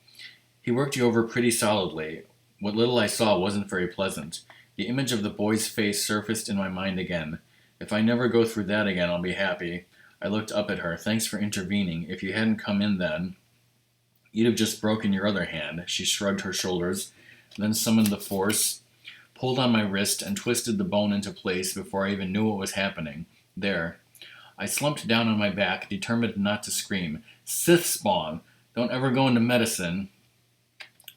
Speaker 1: He worked you over pretty solidly. What little I saw wasn't very pleasant. The image of the boy's face surfaced in my mind again. If I never go through that again, I'll be happy. I looked up at her. Thanks for intervening. If you hadn't come in then, you'd have just broken your other hand. She shrugged her shoulders, then summoned the Force, pulled on my wrist, and twisted the bone into place before I even knew what was happening. There. I slumped down on my back, determined not to scream. Sith spawn! Don't ever go into medicine.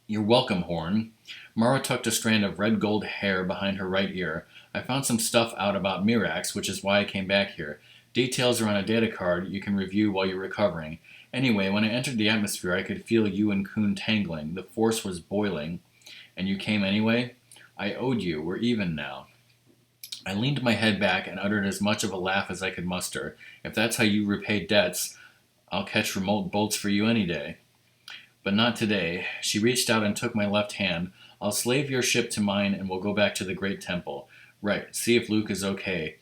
Speaker 1: You're welcome, Horn. Mara tucked a strand of red gold hair behind her right ear. I found some stuff out about Mirax, which is why I came back here. Details are on a data card you can review while you're recovering. Anyway, when I entered the atmosphere, I could feel you and Kuhn tangling. The Force was boiling. And you came anyway? I owed you. We're even now. I leaned my head back and uttered as much of a laugh as I could muster. If that's how you repay debts, I'll catch remote bolts for you any day. But not today. She reached out and took my left hand. I'll slave your ship to mine and we'll go back to the Great Temple. Right, see if Luke is okay.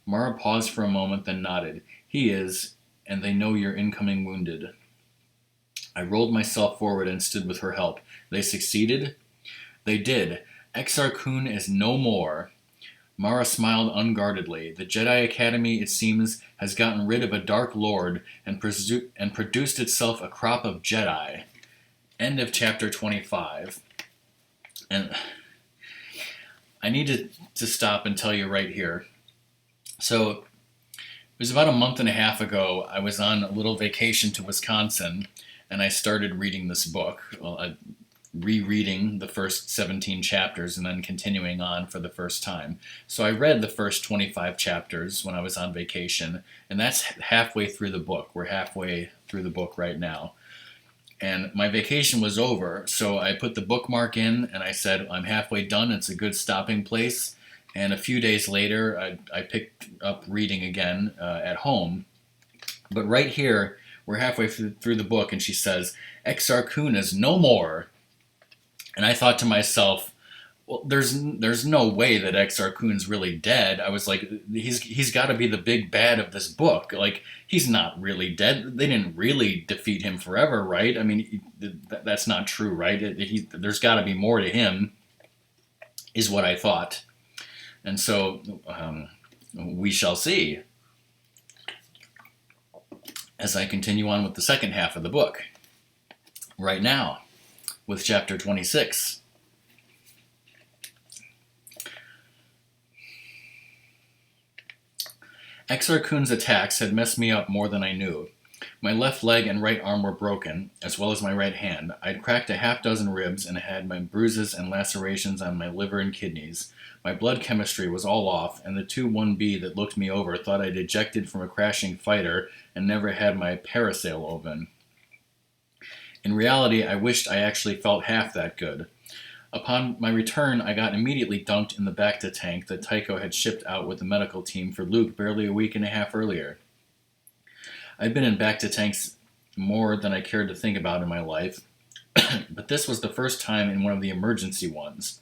Speaker 1: Mara paused for a moment, then nodded. He is, and they know you're incoming wounded. I rolled myself forward and stood with her help. They succeeded? They did. Exar Kun is no more. Mara smiled unguardedly. The Jedi Academy, it seems, has gotten rid of a Dark Lord and produced itself a crop of Jedi. End of chapter 25. And I need to stop and tell you right here. So, it was about a month and a half ago, I was on a little vacation to Wisconsin, and I started reading this book. Well, rereading the first 17 chapters and then continuing on for the first time. So I read the first 25 chapters when I was on vacation, and that's halfway through the book. We're halfway through the book right now. And my vacation was over, so I put the bookmark in, and I said, I'm halfway done. It's a good stopping place. And a few days later, I picked up reading again at home. But right here, we're halfway through the book, and she says, Exar Kun is no more. And I thought to myself, well, there's no way that Exar Kun's really dead. I was like, he's got to be the big bad of this book. Like, he's not really dead. They didn't really defeat him forever, right? I mean, that's not true, right? There's got to be more to him, is what I thought. And so, we shall see as I continue on with the second half of the book. Right now, with chapter 26. Exar Kun's attacks had messed me up more than I knew. My left leg and right arm were broken, as well as my right hand. I'd cracked a half-dozen ribs and had my bruises and lacerations on my liver and kidneys. My blood chemistry was all off, and the 2-1B that looked me over thought I'd ejected from a crashing fighter and never had my parasail open. In reality, I wished I actually felt half that good. Upon my return, I got immediately dunked in the Bacta tank that Tycho had shipped out with the medical team for Luke barely a week and a half earlier. I'd been in Bacta tanks more than I cared to think about in my life, but this was the first time in one of the emergency ones.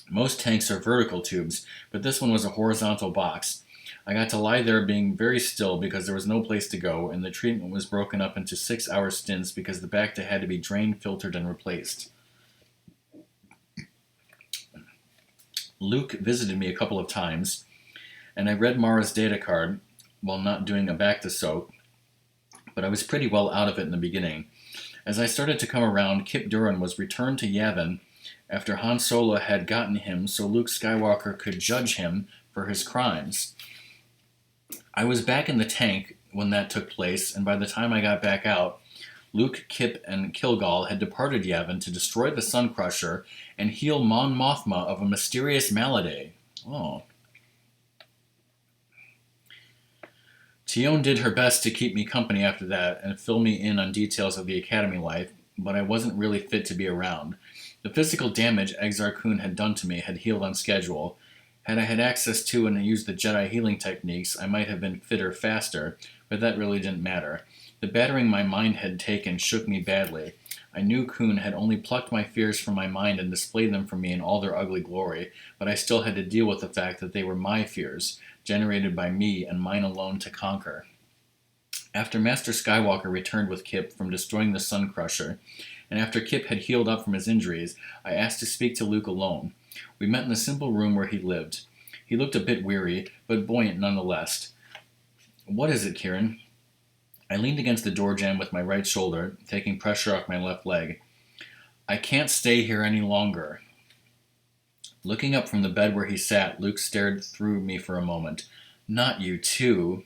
Speaker 1: Most tanks are vertical tubes, but this one was a horizontal box. I got to lie there being very still because there was no place to go, and the treatment was broken up into 6-hour stints because the Bacta had to be drained, filtered, and replaced. Luke visited me a couple of times, and I read Mara's data card while not doing a Bacta soak, but I was pretty well out of it in the beginning. As I started to come around, Kip Duran was returned to Yavin after Han Solo had gotten him so Luke Skywalker could judge him for his crimes. I was back in the tank when that took place, and by the time I got back out, Luke, Kip, and Kilgal had departed Yavin to destroy the Sun Crusher and heal Mon Mothma of a mysterious malady. Oh. Tion did her best to keep me company after that and fill me in on details of the Academy life, but I wasn't really fit to be around. The physical damage Exar Kun had done to me had healed on schedule. Had I had access to and used the Jedi healing techniques, I might have been fitter faster, but that really didn't matter. The battering my mind had taken shook me badly. I knew Kun had only plucked my fears from my mind and displayed them for me in all their ugly glory, but I still had to deal with the fact that they were my fears, generated by me and mine alone to conquer. After Master Skywalker returned with Kip from destroying the Sun Crusher, and after Kip had healed up from his injuries, I asked to speak to Luke alone. We met in the simple room where he lived. He looked a bit weary, but buoyant nonetheless. What is it, Kieran? I leaned against the door jamb with my right shoulder, taking pressure off my left leg. I can't stay here any longer. Looking up from the bed where he sat, Luke stared through me for a moment. Not you, too.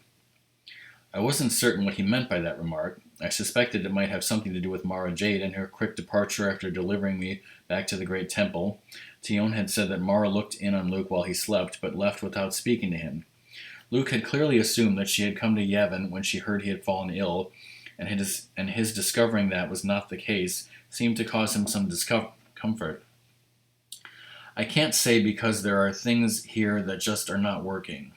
Speaker 1: I wasn't certain what he meant by that remark. I suspected it might have something to do with Mara Jade and her quick departure after delivering me back to the Great Temple. Tion had said that Mara looked in on Luke while he slept, but left without speaking to him. Luke had clearly assumed that she had come to Yavin when she heard he had fallen ill, and his discovering that was not the case seemed to cause him some discomfort. I can't say because there are things here that just are not working.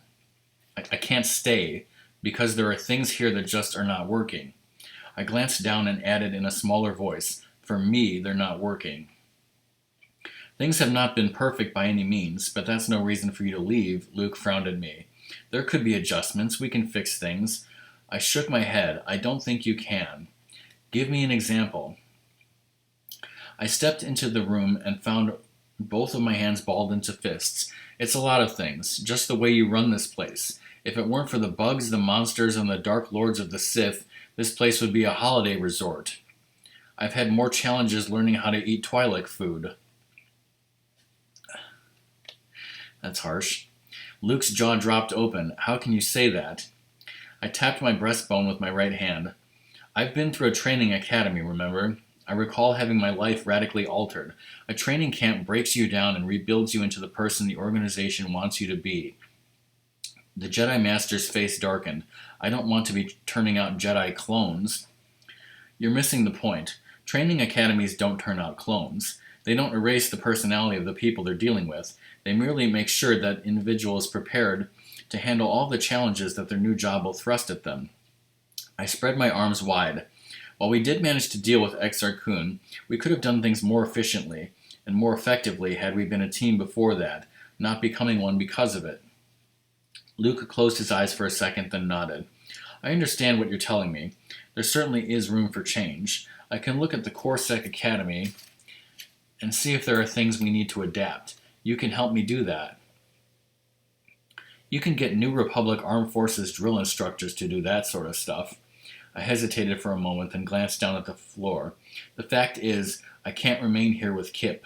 Speaker 1: I can't stay because there are things here that just are not working. I glanced down and added in a smaller voice, for me, they're not working. Things have not been perfect by any means, but that's no reason for you to leave, Luke frowned at me. There could be adjustments, we can fix things. I shook my head. I don't think you can. Give me an example. I stepped into the room and found both of my hands balled into fists. It's a lot of things, just the way you run this place. If it weren't for the bugs, the monsters, and the Dark Lords of the Sith, this place would be a holiday resort. I've had more challenges learning how to eat Twi'lek food. That's harsh. Luke's jaw dropped open. How can you say that? I tapped my breastbone with my right hand. I've been through a training academy, remember? I recall having my life radically altered. A training camp breaks you down and rebuilds you into the person the organization wants you to be. The Jedi Master's face darkened. I don't want to be turning out Jedi clones. You're missing the point. Training academies don't turn out clones. They don't erase the personality of the people they're dealing with. They merely make sure that individual is prepared to handle all the challenges that their new job will thrust at them. I spread my arms wide. While we did manage to deal with Exar Kun, we could have done things more efficiently and more effectively had we been a team before that, not becoming one because of it. Luke closed his eyes for a second, then nodded. I understand what you're telling me. There certainly is room for change. I can look at the Corsac Academy and see if there are things we need to adapt. You can help me do that. You can get New Republic Armed Forces drill instructors to do that sort of stuff. I hesitated for a moment, then glanced down at the floor. The fact is, I can't remain here with Kip.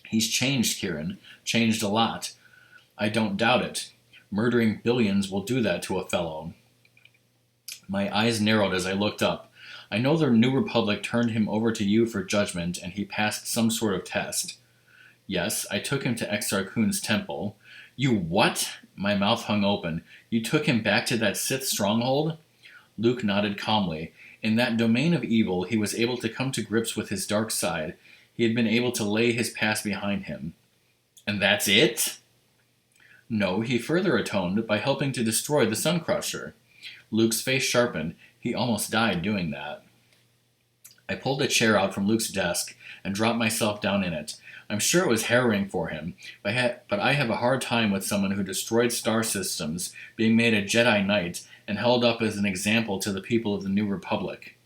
Speaker 1: He's changed, Kieran. Changed a lot. I don't doubt it. Murdering billions will do that to a fellow. My eyes narrowed as I looked up. I know the New Republic turned him over to you for judgment, and he passed some sort of test. Yes, I took him to Exar Kun's temple. You what? My mouth hung open. You took him back to that Sith stronghold? Luke nodded calmly. In that domain of evil, he was able to come to grips with his dark side. He had been able to lay his past behind him. And that's it? No, he further atoned by helping to destroy the Sun Crusher. Luke's face sharpened. He almost died doing that. I pulled a chair out from Luke's desk and dropped myself down in it. I'm sure it was harrowing for him, but I have a hard time with someone who destroyed star systems being made a Jedi Knight and held up as an example to the people of the New Republic.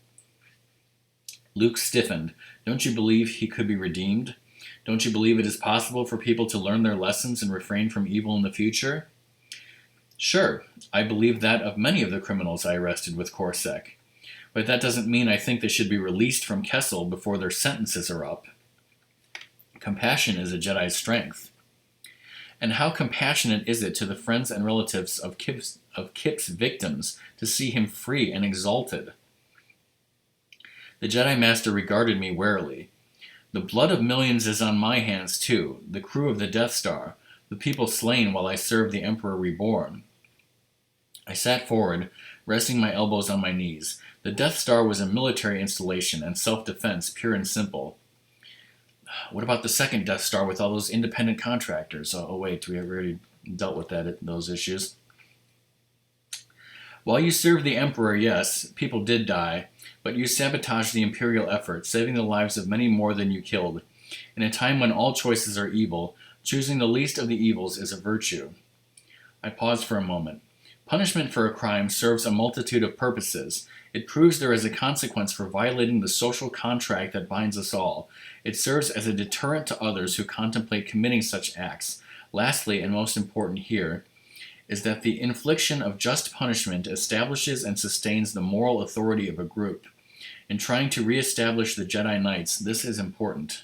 Speaker 1: Luke stiffened. Don't you believe he could be redeemed? Don't you believe it is possible for people to learn their lessons and refrain from evil in the future? Sure, I believe that of many of the criminals I arrested with Corsac. But that doesn't mean I think they should be released from Kessel before their sentences are up. Compassion is a Jedi's strength. And how compassionate is it to the friends and relatives of Kip's victims to see him free and exalted? The Jedi Master regarded me warily. The blood of millions is on my hands too, the crew of the Death Star, the people slain while I served the Emperor Reborn. I sat forward, resting my elbows on my knees. The Death Star was a military installation and self-defense, pure and simple. What about the second Death Star with all those independent contractors? Oh wait, we have already dealt with those issues. While you served the Emperor, yes, people did die, but you sabotaged the Imperial effort, saving the lives of many more than you killed. In a time when all choices are evil, choosing the least of the evils is a virtue. I paused for a moment. Punishment for a crime serves a multitude of purposes. It proves there is a consequence for violating the social contract that binds us all. It serves as a deterrent to others who contemplate committing such acts. Lastly, and most important here, is that the infliction of just punishment establishes and sustains the moral authority of a group. In trying to re-establish the Jedi Knights, this is important.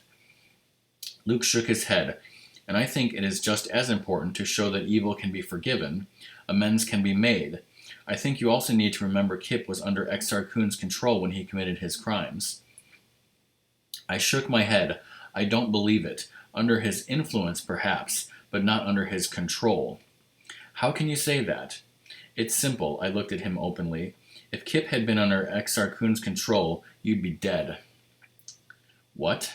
Speaker 1: Luke shook his head, and I think it is just as important to show that evil can be forgiven, amends can be made. I think you also need to remember Kip was under Exar Kun's control when he committed his crimes. I shook my head. I don't believe it. Under his influence, perhaps, but not under his control. How can you say that? It's simple, I looked at him openly. If Kip had been under Exar Kun's control, you'd be dead. What?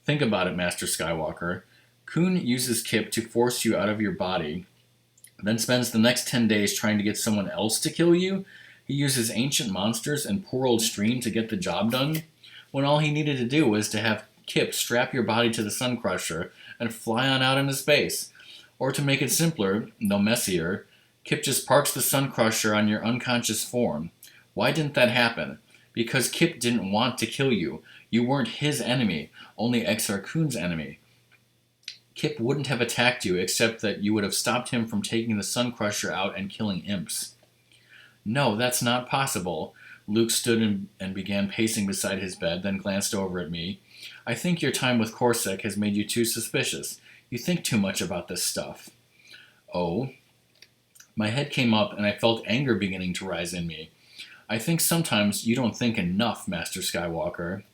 Speaker 1: Think about it, Master Skywalker. Kun uses Kip to force you out of your body, then spends the next 10 days trying to get someone else to kill you? He uses ancient monsters and poor old Stream to get the job done? When all he needed to do was to have Kip strap your body to the Sun Crusher and fly on out into space. Or to make it simpler, though messier, Kip just parks the Sun Crusher on your unconscious form. Why didn't that happen? Because Kip didn't want to kill you. You weren't his enemy, only Exar Kun's enemy. Kip wouldn't have attacked you except that you would have stopped him from taking the Sun Crusher out and killing imps. No, that's not possible. Luke stood and began pacing beside his bed, then glanced over at me. I think your time with Corsac has made you too suspicious. You think too much about this stuff. Oh? My head came up and I felt anger beginning to rise in me. I think sometimes you don't think enough, Master Skywalker.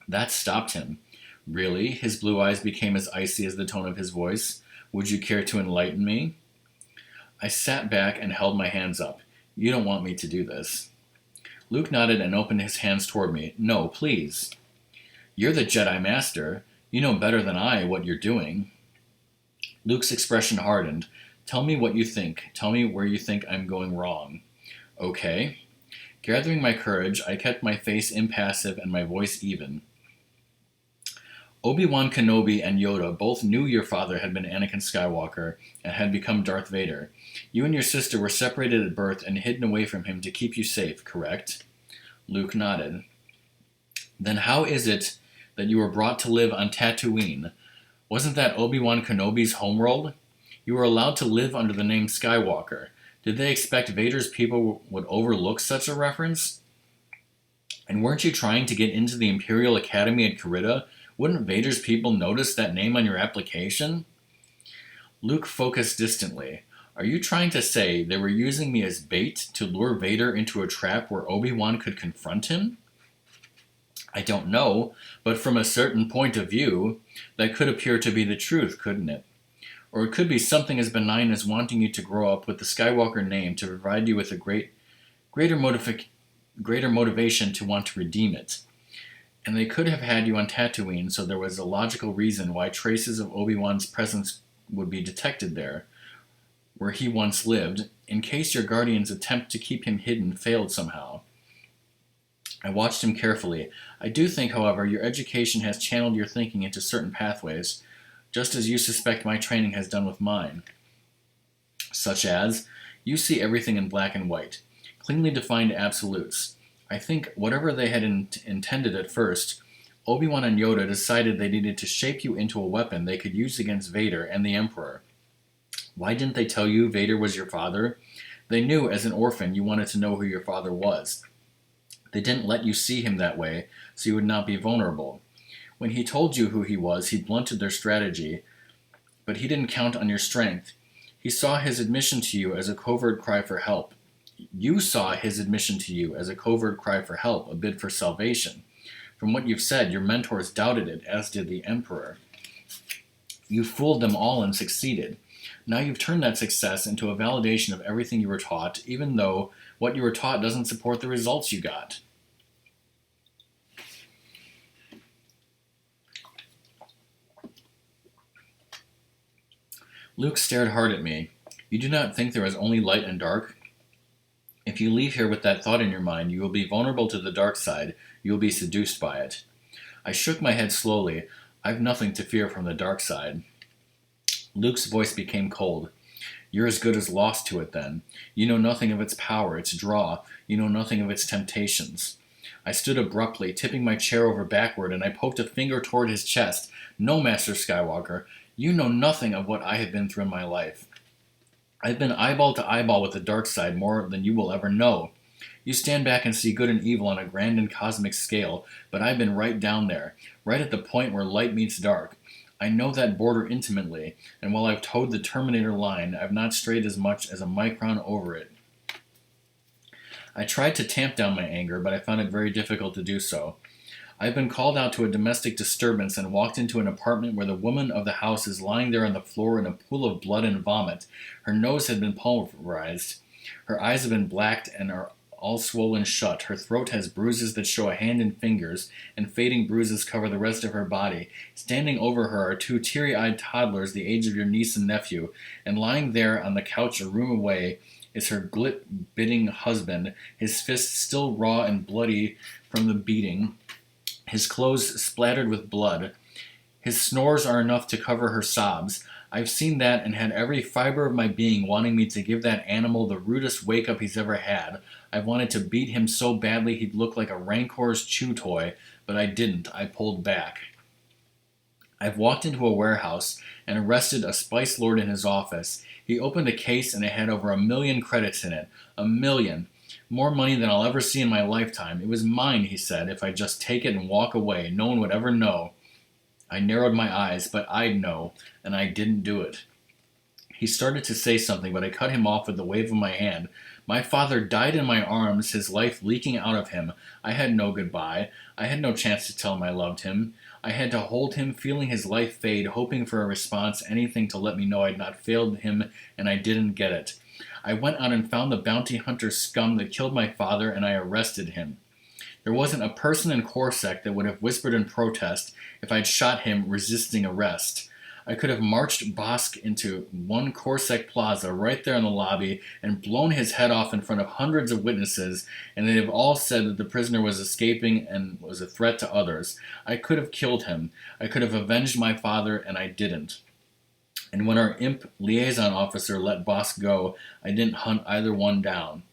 Speaker 1: That stopped him. Really? His blue eyes became as icy as the tone of his voice. Would you care to enlighten me? I sat back and held my hands up. You don't want me to do this. Luke nodded and opened his hands toward me. No, please. You're the Jedi Master. You know better than I what you're doing. Luke's expression hardened. Tell me what you think. Tell me where you think I'm going wrong. Okay. Gathering my courage, I kept my face impassive and my voice even. Obi-Wan Kenobi and Yoda both knew your father had been Anakin Skywalker and had become Darth Vader. You and your sister were separated at birth and hidden away from him to keep you safe, correct? Luke nodded. Then how is it that you were brought to live on Tatooine? Wasn't that Obi-Wan Kenobi's homeworld? You were allowed to live under the name Skywalker. Did they expect Vader's people would overlook such a reference? And weren't you trying to get into the Imperial Academy at Corita? Wouldn't Vader's people notice that name on your application? Luke focused distantly. Are you trying to say they were using me as bait to lure Vader into a trap where Obi-Wan could confront him? I don't know, but from a certain point of view, that could appear to be the truth, couldn't it? Or it could be something as benign as wanting you to grow up with the Skywalker name to provide you with a greater motivation to want to redeem it. And they could have had you on Tatooine, so there was a logical reason why traces of Obi-Wan's presence would be detected there, where he once lived, in case your guardian's attempt to keep him hidden failed somehow. I watched him carefully. I do think, however, your education has channeled your thinking into certain pathways, just as you suspect my training has done with mine. Such as, you see everything in black and white, cleanly defined absolutes. I think, whatever they had intended at first, Obi-Wan and Yoda decided they needed to shape you into a weapon they could use against Vader and the Emperor. Why didn't they tell you Vader was your father? They knew as an orphan you wanted to know who your father was. They didn't let you see him that way, so you would not be vulnerable. When he told you who he was, he blunted their strategy, but he didn't count on your strength. He saw his admission to you as a covert cry for help. You saw his admission to you as a covert cry for help, a bid for salvation. From what you've said, your mentors doubted it, as did the Emperor. You fooled them all and succeeded. Now you've turned that success into a validation of everything you were taught, even though what you were taught doesn't support the results you got. Luke stared hard at me. You do not think there is only light and dark? If you leave here with that thought in your mind, you will be vulnerable to the dark side. You will be seduced by it. I shook my head slowly. I've nothing to fear from the dark side. Luke's voice became cold. You're as good as lost to it, then. You know nothing of its power, its draw. You know nothing of its temptations. I stood abruptly, tipping my chair over backward, and I poked a finger toward his chest. No, Master Skywalker, you know nothing of what I have been through in my life. I've been eyeball to eyeball with the dark side more than you will ever know. You stand back and see good and evil on a grand and cosmic scale, but I've been right down there, right at the point where light meets dark. I know that border intimately, and while I've towed the Terminator line, I've not strayed as much as a micron over it. I tried to tamp down my anger, but I found it very difficult to do so. I've been called out to a domestic disturbance and walked into an apartment where the woman of the house is lying there on the floor in a pool of blood and vomit. Her nose had been pulverized. Her eyes have been blacked and are all swollen shut. Her throat has bruises that show a hand and fingers, and fading bruises cover the rest of her body. Standing over her are two teary-eyed toddlers the age of your niece and nephew, and lying there on the couch a room away is her glit-biting husband, his fists still raw and bloody from the beating, his clothes splattered with blood. His snores are enough to cover her sobs. I've seen that and had every fiber of my being wanting me to give that animal the rudest wake-up he's ever had. I've wanted to beat him so badly he'd look like a Rancor's chew toy, but I didn't. I pulled back. I've walked into a warehouse and arrested a spice lord in his office. He opened a case and it had over 1 million credits in it. 1 million. More money than I'll ever see in my lifetime. It was mine, he said. If I just take it and walk away, no one would ever know. I narrowed my eyes, but I'd know, and I didn't do it. He started to say something, but I cut him off with the wave of my hand. My father died in my arms, his life leaking out of him. I had no goodbye. I had no chance to tell him I loved him. I had to hold him, feeling his life fade, hoping for a response, anything to let me know I'd not failed him, and I didn't get it. I went out and found the bounty hunter scum that killed my father, and I arrested him. There wasn't a person in Corsac that would have whispered in protest if I'd shot him resisting arrest. I could have marched Bosk into one Corsac Plaza right there in the lobby and blown his head off in front of hundreds of witnesses, and they'd have all said that the prisoner was escaping and was a threat to others. I could have killed him. I could have avenged my father, and I didn't. And when our imp liaison officer let Bosk go, I didn't hunt either one down.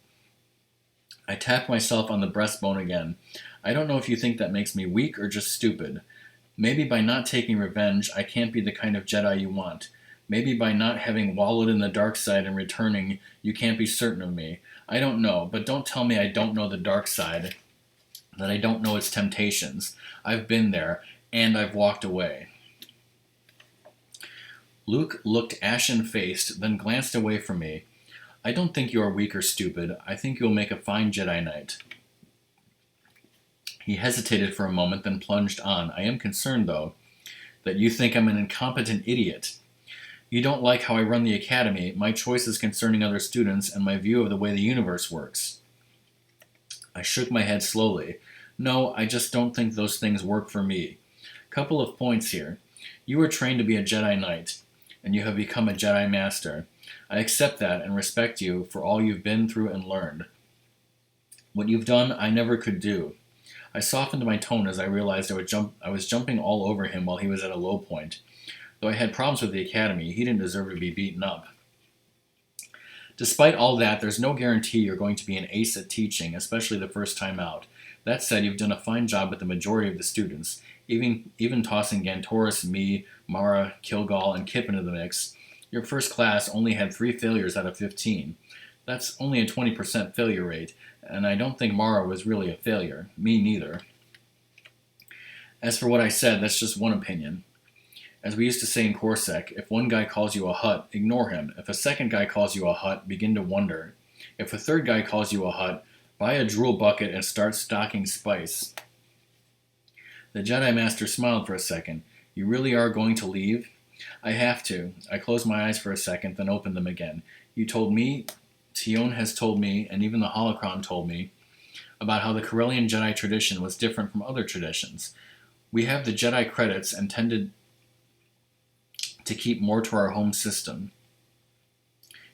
Speaker 1: I tapped myself on the breastbone again. I don't know if you think that makes me weak or just stupid. Maybe by not taking revenge, I can't be the kind of Jedi you want. Maybe by not having wallowed in the dark side and returning, you can't be certain of me. I don't know, but don't tell me I don't know the dark side, that I don't know its temptations. I've been there, and I've walked away. Luke looked ashen-faced, then glanced away from me. I don't think you are weak or stupid. I think you'll make a fine Jedi Knight. He hesitated for a moment, then plunged on. I am concerned, though, that you think I'm an incompetent idiot. You don't like how I run the academy, my choices concerning other students, and my view of the way the universe works. I shook my head slowly. No, I just don't think those things work for me. Couple of points here. You were trained to be a Jedi Knight, and you have become a Jedi Master. I accept that and respect you for all you've been through and learned. What you've done, I never could do. I softened my tone as I realized I was jumping all over him while he was at a low point. Though I had problems with the academy, he didn't deserve to be beaten up. Despite all that, there's no guarantee you're going to be an ace at teaching, especially the first time out. That said, you've done a fine job with the majority of the students, even tossing Gantoris, me, Mara, Kilgall, and Kip into the mix. Your first class only had 3 failures out of 15. That's only a 20% failure rate, and I don't think Mara was really a failure. Me neither. As for what I said, that's just one opinion. As we used to say in Corsac, if one guy calls you a hut, ignore him. If a second guy calls you a hut, begin to wonder. If a third guy calls you a hut, buy a drool bucket and start stocking spice. The Jedi Master smiled for a second. You really are going to leave? I have to. I closed my eyes for a second, then opened them again. You told me, Tion has told me, and even the Holocron told me, about how the Corellian Jedi tradition was different from other traditions. We have the Jedi credits and tended to keep more to our home system.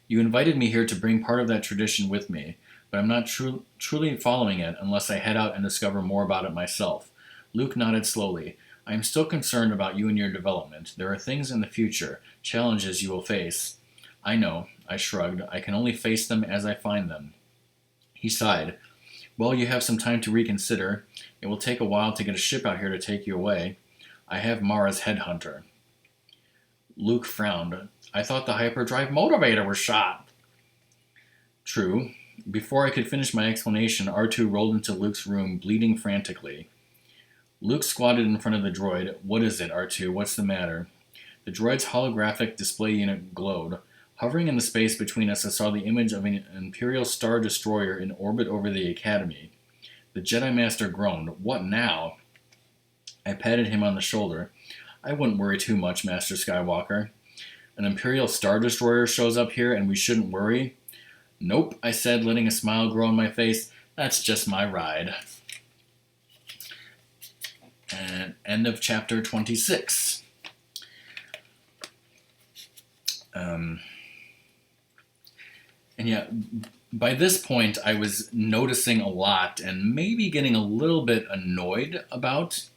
Speaker 1: You invited me here to bring part of that tradition with me, but I'm not truly following it unless I head out and discover more about it myself. Luke nodded slowly. I am still concerned about you and your development. There are things in the future, challenges you will face. I know, I shrugged. I can only face them as I find them. He sighed. Well, you have some time to reconsider. It will take a while to get a ship out here to take you away. I have Mara's headhunter. Luke frowned. I thought the hyperdrive motivator was shot. True. Before I could finish my explanation, R2 rolled into Luke's room, bleeding frantically. Luke squatted in front of the droid. What is it, R2? What's the matter? The droid's holographic display unit glowed. Hovering in the space between us, I saw the image of an Imperial Star Destroyer in orbit over the Academy. The Jedi Master groaned. What now? I patted him on the shoulder. I wouldn't worry too much, Master Skywalker. An Imperial Star Destroyer shows up here and we shouldn't worry? Nope, I said, letting a smile grow on my face. That's just my ride. And end of chapter 26. And yeah, by this point I was noticing a lot and maybe getting a little bit annoyed about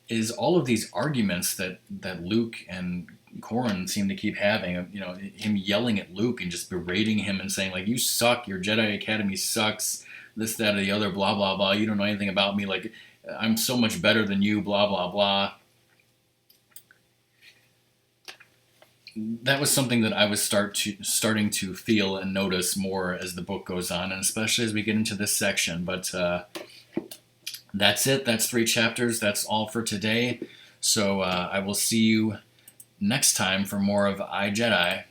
Speaker 1: is all of these arguments that Luke and Corran seem to keep having. You know, him yelling at Luke and just berating him and saying, like, you suck, your Jedi Academy sucks, this, that, or the other, blah, blah, blah, you don't know anything about me, like, I'm so much better than you, blah, blah, blah. That was something that I was starting to feel and notice more as the book goes on, and especially as we get into this section. But that's it. That's 3 chapters. That's all for today. So I will see you next time for more of I, Jedi.